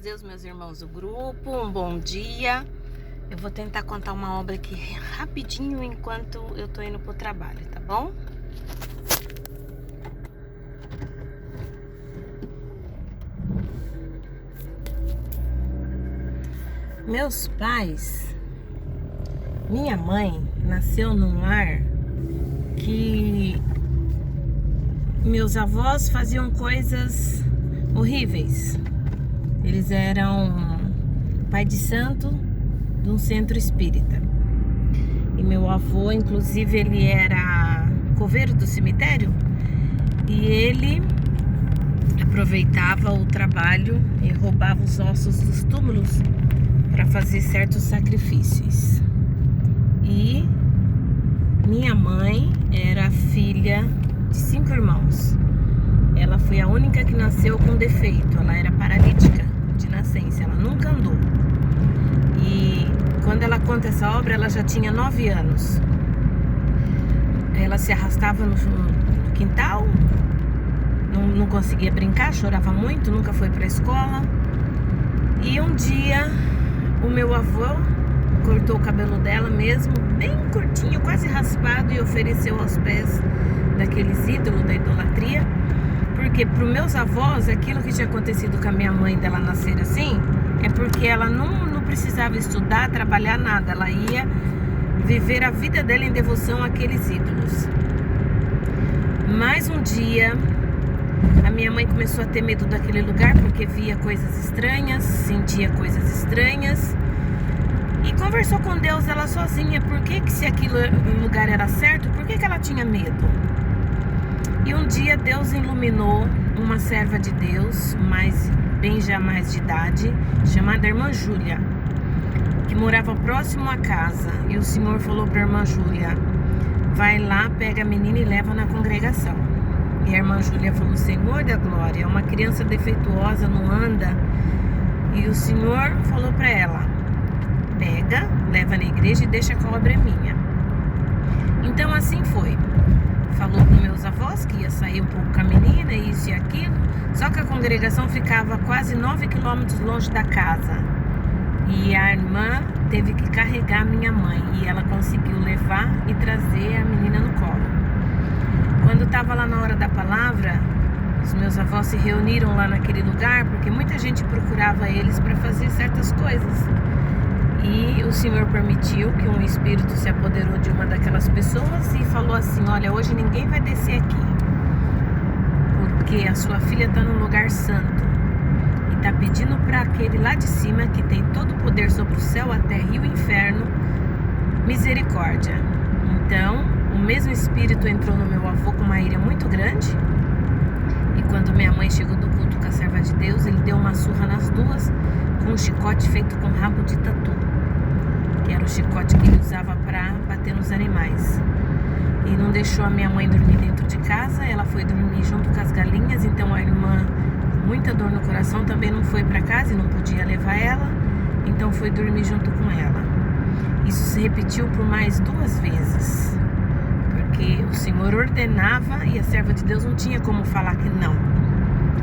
Deus, meus irmãos do grupo, um bom dia. Eu vou tentar contar uma obra aqui rapidinho enquanto eu tô indo pro trabalho, tá bom? Meus pais, minha mãe nasceu num lar que meus avós faziam coisas horríveis. Eles eram pai de santo de um centro espírita. E meu avô, inclusive, ele era coveiro do cemitério. E ele aproveitava o trabalho e roubava os ossos dos túmulos para fazer certos sacrifícios. E minha mãe era filha de 5 irmãos. Ela foi a única que nasceu com defeito. Ela era paralítica de nascença, ela nunca andou. E quando ela conta essa obra, ela já tinha 9 anos. Ela se arrastava no quintal, não conseguia brincar, chorava muito, nunca foi para a escola. E um dia o meu avô cortou o cabelo dela mesmo, bem curtinho, quase raspado, e ofereceu aos pés daqueles ídolos da idolatria. Porque para os meus avós, aquilo que tinha acontecido com a minha mãe dela nascer assim, é porque ela não precisava estudar, trabalhar, nada. Ela ia viver a vida dela em devoção àqueles ídolos. Mais um dia, a minha mãe começou a ter medo daquele lugar, porque via coisas estranhas, sentia coisas estranhas. E conversou com Deus, ela sozinha, por que se aquele lugar era certo, por que ela tinha medo? E um dia Deus iluminou uma serva de Deus, bem já mais de idade, chamada Irmã Júlia, que morava próximo à casa. E o Senhor falou para a Irmã Júlia: vai lá, pega a menina e leva na congregação. E a Irmã Júlia falou: Senhor da glória, é uma criança defeituosa, não anda. E o Senhor falou para ela: pega, leva na igreja e deixa que a obra é minha. Então assim foi. Falou com meus avós que ia sair um pouco com a menina, isso e aquilo. Só que a congregação ficava quase 9 quilômetros longe da casa. E a irmã teve que carregar a minha mãe. E ela conseguiu levar e trazer a menina no colo. Quando estava lá na hora da palavra, os meus avós se reuniram lá naquele lugar, porque muita gente procurava eles para fazer certas coisas. E o Senhor permitiu que um espírito se apoderou de uma daquelas pessoas e falou assim: olha, hoje ninguém vai descer aqui, porque a sua filha está num lugar santo e está pedindo para aquele lá de cima, que tem todo o poder sobre o céu, a terra e o inferno, misericórdia. Então o mesmo espírito entrou no meu avô com uma ira muito grande. E quando minha mãe chegou do culto com a serva de Deus, ele deu uma surra nas duas com um chicote feito com rabo de tatu, que era o chicote que ele usava para bater nos animais. E não deixou a minha mãe dormir dentro de casa, ela foi dormir junto com as galinhas. Então a irmã, com muita dor no coração, também não foi para casa e não podia levar ela, então foi dormir junto com ela. Isso se repetiu por mais 2 vezes, porque o Senhor ordenava e a serva de Deus não tinha como falar que não.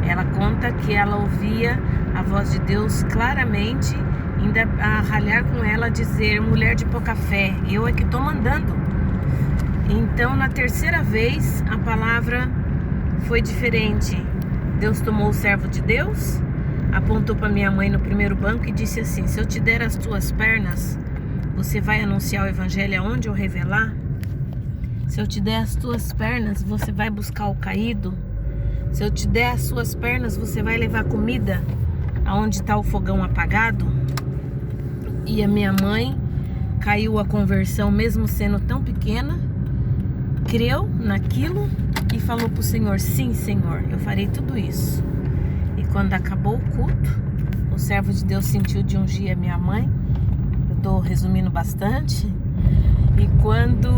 Ela conta que ela ouvia a voz de Deus claramente, ainda a ralhar com ela, dizer: mulher de pouca fé, eu é que estou mandando. Então na 3ª vez a palavra foi diferente. Deus tomou o servo de Deus, apontou para minha mãe no primeiro banco e disse assim: se eu te der as tuas pernas, você vai anunciar o evangelho aonde eu revelar? Se eu te der as tuas pernas, você vai buscar o caído? Se eu te der as suas pernas, você vai levar comida aonde está o fogão apagado? E a minha mãe caiu a conversão, mesmo sendo tão pequena, creu naquilo e falou para o Senhor: sim, Senhor, eu farei tudo isso. E quando acabou o culto, o servo de Deus sentiu de ungir a minha mãe. Eu estou resumindo bastante. E quando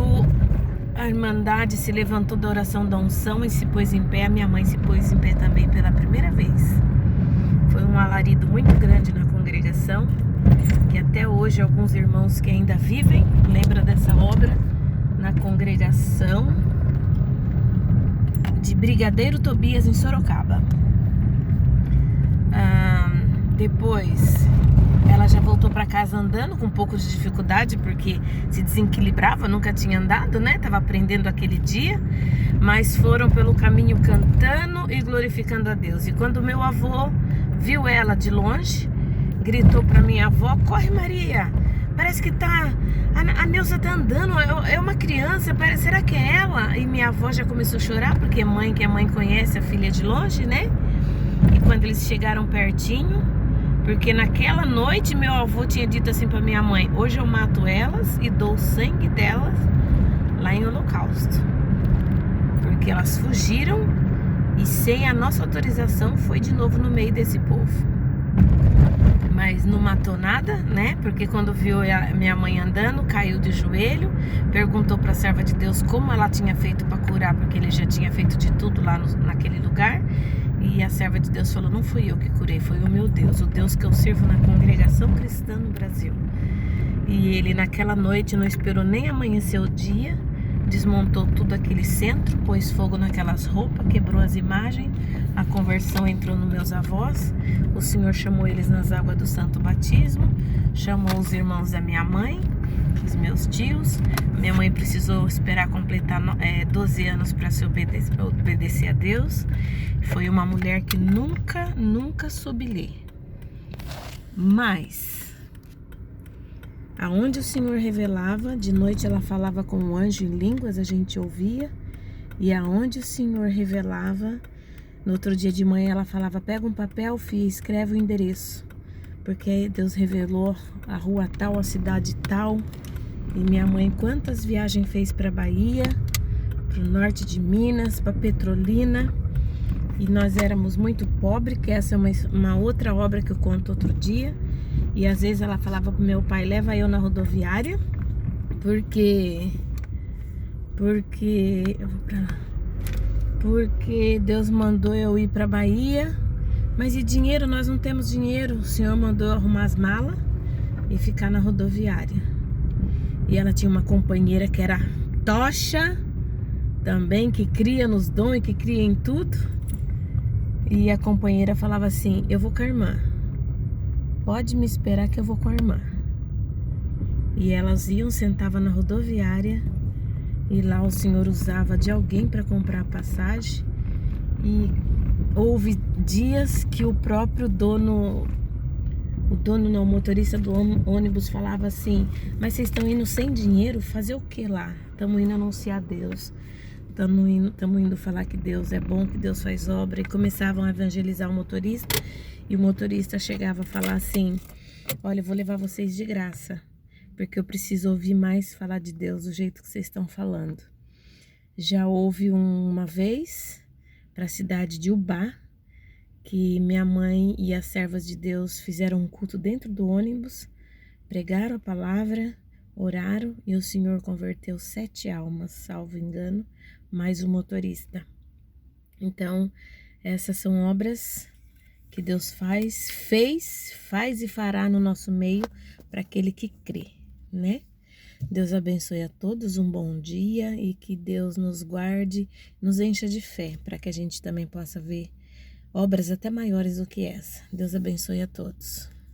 a Irmandade se levantou da oração da unção e se pôs em pé, a minha mãe se pôs em pé também pela primeira vez. Foi um alarido muito grande na congregação, que até hoje alguns irmãos que ainda vivem lembram dessa obra, na congregação de Brigadeiro Tobias, em Sorocaba. Depois ela já voltou para casa andando com um pouco de dificuldade, porque se desequilibrava, nunca tinha andado, né? Tava aprendendo aquele dia, mas foram pelo caminho cantando e glorificando a Deus. E quando meu avô viu ela de longe, gritou para minha avó: corre, Maria, parece que a Neuza tá andando, é uma criança, será que é ela? E minha avó já começou a chorar, porque que a mãe conhece a filha de longe, né? E quando eles chegaram pertinho, porque naquela noite meu avô tinha dito assim para minha mãe: hoje eu mato elas e dou o sangue delas lá em Holocausto. Porque elas fugiram e sem a nossa autorização foi de novo no meio desse povo. Mas não matou nada, né? Porque quando viu a minha mãe andando, caiu de joelho, perguntou para a serva de Deus como ela tinha feito para curar, porque ele já tinha feito de tudo lá naquele lugar. E a serva de Deus falou: não fui eu que curei, foi o meu Deus, o Deus que eu sirvo na congregação cristã no Brasil. E ele naquela noite não esperou nem amanhecer o dia, desmontou tudo aquele centro, pôs fogo naquelas roupas, quebrou as imagens, a conversão entrou nos meus avós, o Senhor chamou eles nas águas do santo batismo, chamou os irmãos da minha mãe, os meus tios. Minha mãe precisou esperar completar 12 anos para se obedecer a Deus. Foi uma mulher que nunca soube ler. Mas aonde o Senhor revelava, de noite ela falava com o anjo em línguas, a gente ouvia. E aonde o Senhor revelava, no outro dia de manhã ela falava: pega um papel, filha, escreve o endereço. Porque Deus revelou a rua tal, a cidade tal. E minha mãe quantas viagens fez para Bahia, para o norte de Minas, para Petrolina. E nós éramos muito pobres, que essa é uma outra obra que eu conto outro dia. E às vezes ela falava pro meu pai: leva eu na rodoviária, porque eu vou pra lá. Porque Deus mandou eu ir pra Bahia. Mas e dinheiro? Nós não temos dinheiro. O Senhor mandou eu arrumar as malas e ficar na rodoviária. E ela tinha uma companheira que era tocha também, que cria nos dons e que cria em tudo. E a companheira falava assim: eu vou com a irmã, pode me esperar que eu vou com a irmã. E elas iam, sentavam na rodoviária, e lá o Senhor usava de alguém para comprar a passagem. E houve dias que o próprio o motorista do ônibus falava assim: mas vocês estão indo sem dinheiro? Fazer o que lá? Estamos indo anunciar Deus, estamos indo falar que Deus é bom, que Deus faz obra. E começavam a evangelizar o motorista. E o motorista chegava a falar assim: olha, eu vou levar vocês de graça, porque eu preciso ouvir mais falar de Deus do jeito que vocês estão falando. Já houve uma vez para a cidade de Ubá, que minha mãe e as servas de Deus fizeram um culto dentro do ônibus, pregaram a palavra, oraram, e o Senhor converteu 7 almas, salvo engano, mais o motorista. Então, essas são obras que Deus faz e fará no nosso meio para aquele que crê, né? Deus abençoe a todos, um bom dia, e que Deus nos guarde, nos encha de fé, para que a gente também possa ver obras até maiores do que essa. Deus abençoe a todos.